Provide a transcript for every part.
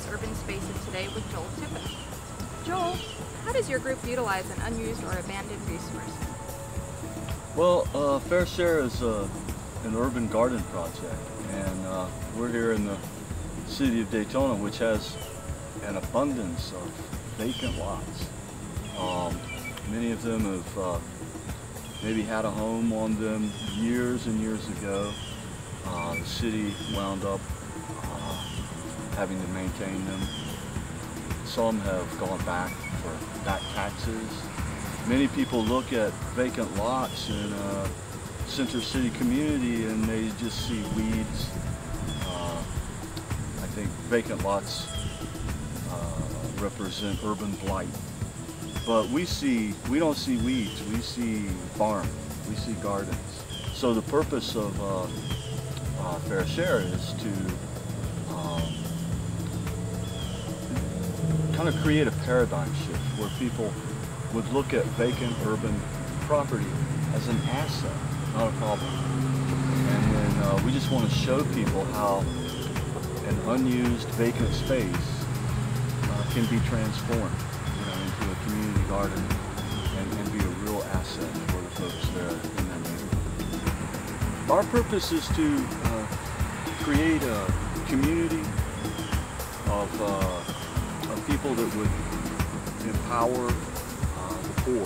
Dangerous Urban Spaces today with Joel Tippens. Joel, how does your group utilize an unused or abandoned resource? Well, Fair Share is an urban garden project, and we're here in the city of Daytona, which has an abundance of vacant lots. Many of them have maybe had a home on them years and years ago. The city wound up having to maintain them. Some have gone back for back taxes. Many people look at vacant lots in a center city community and they just see weeds. I think vacant lots represent urban blight. But we don't see weeds, we see farm, we see gardens. So the purpose of Fair Share is to kind of create a paradigm shift where people would look at vacant urban property as an asset, not a problem. And then we just want to show people how an unused vacant space can be transformed, into a community garden and be a real asset for the folks there in that neighborhood. Our purpose is to create a community of people that would empower the poor.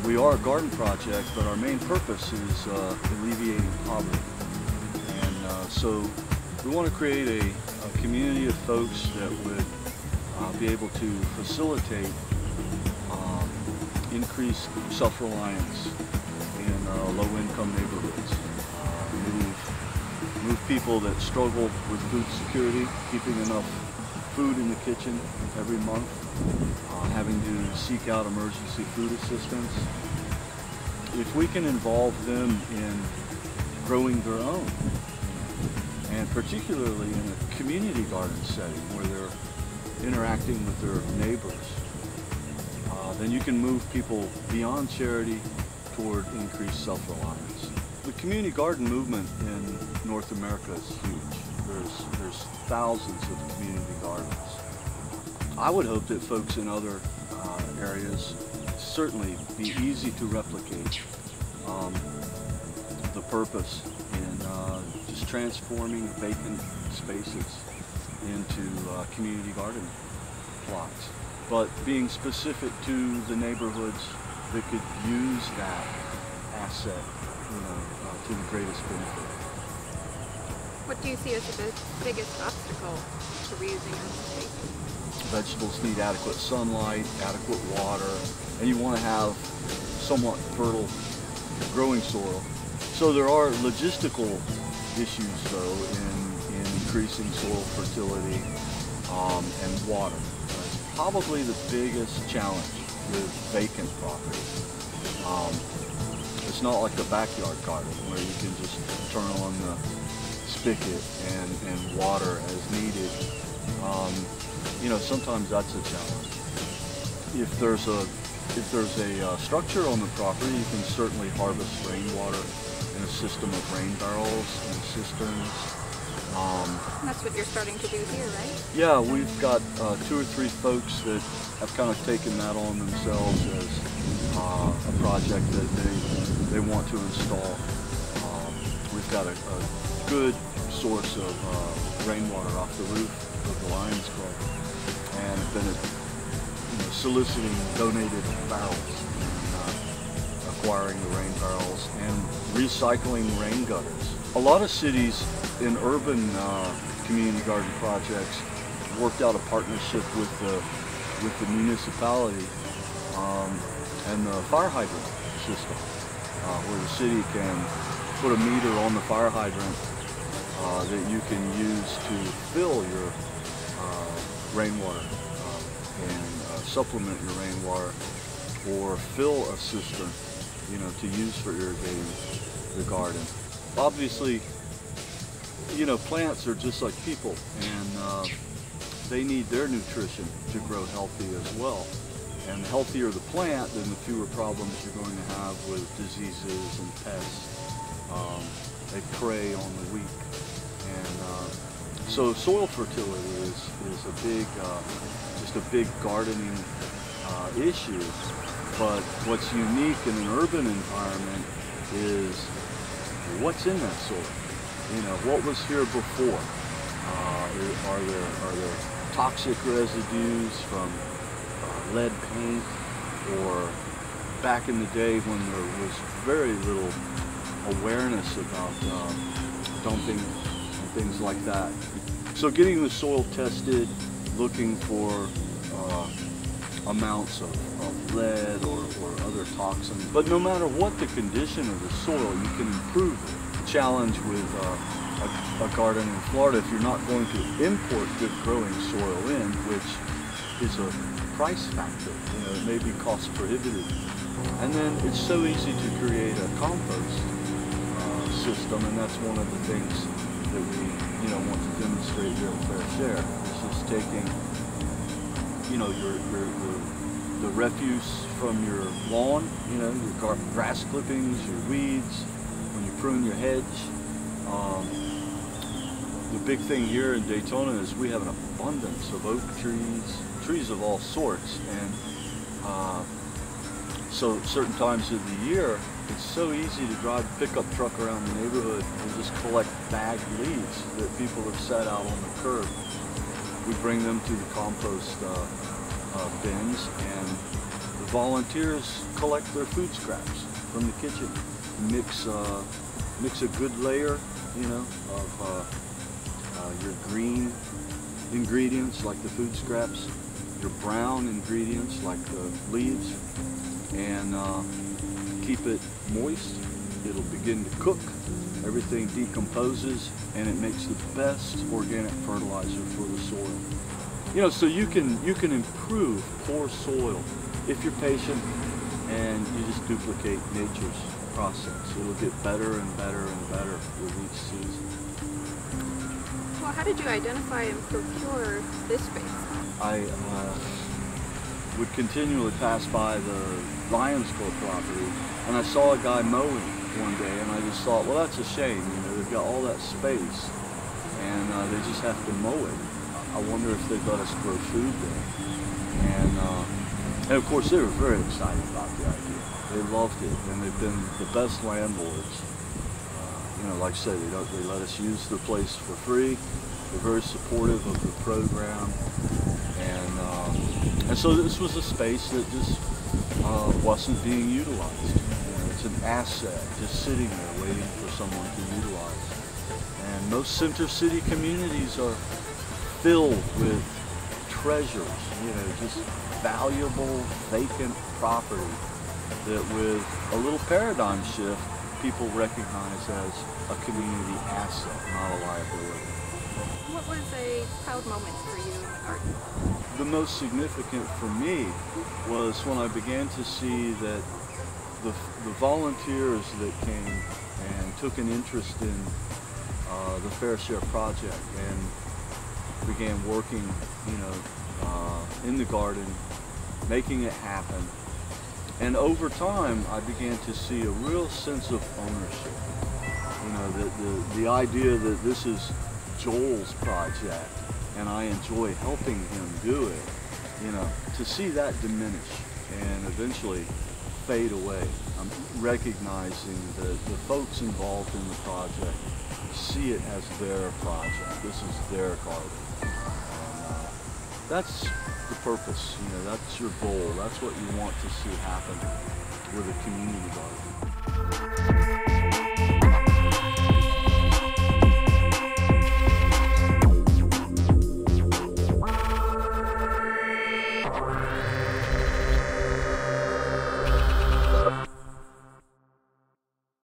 We are a garden project, but our main purpose is alleviating poverty. And so we want to create a community of folks that would be able to facilitate increased self-reliance in low-income neighborhoods. Move people that struggle with food security, keeping enough food in the kitchen every month, having to seek out emergency food assistance. If we can involve them in growing their own, and particularly in a community garden setting where they're interacting with their neighbors, then you can move people beyond charity toward increased self-reliance. The community garden movement in North America is huge. There's thousands of community gardens. I would hope that folks in other areas certainly be easy to replicate the purpose in just transforming vacant spaces into community garden plots, but being specific to the neighborhoods that could use that asset, to the greatest benefit. What do you see as the biggest obstacle to reusing urban spaces? Vegetables need adequate sunlight, adequate water, and you want to have somewhat fertile growing soil. So there are logistical issues, though, in increasing soil fertility and water. It's probably the biggest challenge with vacant property. It's not like a backyard garden where you can just turn on the spigot and water as needed. Sometimes that's a challenge. If there's a structure on the property, you can certainly harvest rainwater in a system of rain barrels and cisterns. That's what you're starting to do here, right? Yeah, we've got 2 or 3 folks that have kind of taken that on themselves as a project that they want to install. We've got a good source of rainwater off the roof of the Lions Club, and have been soliciting donated barrels and acquiring the rain barrels and recycling rain gutters. A lot of cities in urban community garden projects worked out a partnership with the municipality and the fire hydrant system, where the city can put a meter on the fire hydrant that you can use to fill your rainwater and supplement your rainwater, or fill a cistern, to use for irrigating the garden. Obviously, plants are just like people, and they need their nutrition to grow healthy as well. And the healthier the plant, then the fewer problems you're going to have with diseases and pests. They prey on the weak. And So soil fertility is a big, just a big gardening issue. But what's unique in an urban environment is what's in that soil. You know, what was here before? Are there toxic residues from lead paint, or back in the day when there was very little awareness about dumping and things like that. So getting the soil tested, looking for amounts of lead or other toxins. But no matter what the condition of the soil, you can improve it. The challenge with a garden in Florida, if you're not going to import good growing soil in, which is a price factor, you know, it may be cost prohibitive. And then it's so easy to create a compost system, and that's one of the things that we, you know, want to demonstrate here at Fair Share. It's just taking, you know, the refuse from your lawn, you know, your grass clippings, your weeds, when you prune your hedge. The big thing here in Daytona is we have an abundance of oak trees of all sorts, and so certain times of the year, it's so easy to drive a pickup truck around the neighborhood and just collect bagged leaves that people have set out on the curb. We bring them to the compost bins, and the volunteers collect their food scraps from the kitchen. Mix a good layer, you know, of your green ingredients like the food scraps, your brown ingredients like the leaves, and keep it moist. It'll begin to cook, everything decomposes, and it makes the best organic fertilizer for the soil. You know, so you can improve poor soil if you're patient and you just duplicate nature's process. It'll get better and better and better with each season. Well, how did you identify and procure this space? I would continually pass by the Lions Club property, and I saw a guy mowing one day, and I just thought, well, that's a shame. You know, they've got all that space, and they just have to mow it. I wonder if they'd let us grow food there. And of course, they were very excited about the idea. They loved it, and they've been the best landlords. You know, like I said, they let us use the place for free. They're very supportive of the program, and so this was a space that just wasn't being utilized. You know, it's an asset just sitting there waiting for someone to utilize. And most center city communities are filled with treasures, you know, just valuable vacant property that with a little paradigm shift, people recognize as a community asset, not a liability. What was a proud moment for you in the garden? The most significant for me was when I began to see that the volunteers that came and took an interest in the Fair Share project and began working, you know, in the garden, making it happen. And over time, I began to see a real sense of ownership. You know, the idea that this is Joel's project and I enjoy helping him do it, you know, to see that diminish and eventually fade away. I'm recognizing that the folks involved in the project see it as their project. This is their garden. And that's the purpose, you know, that's your goal. That's what you want to see happen with a community garden.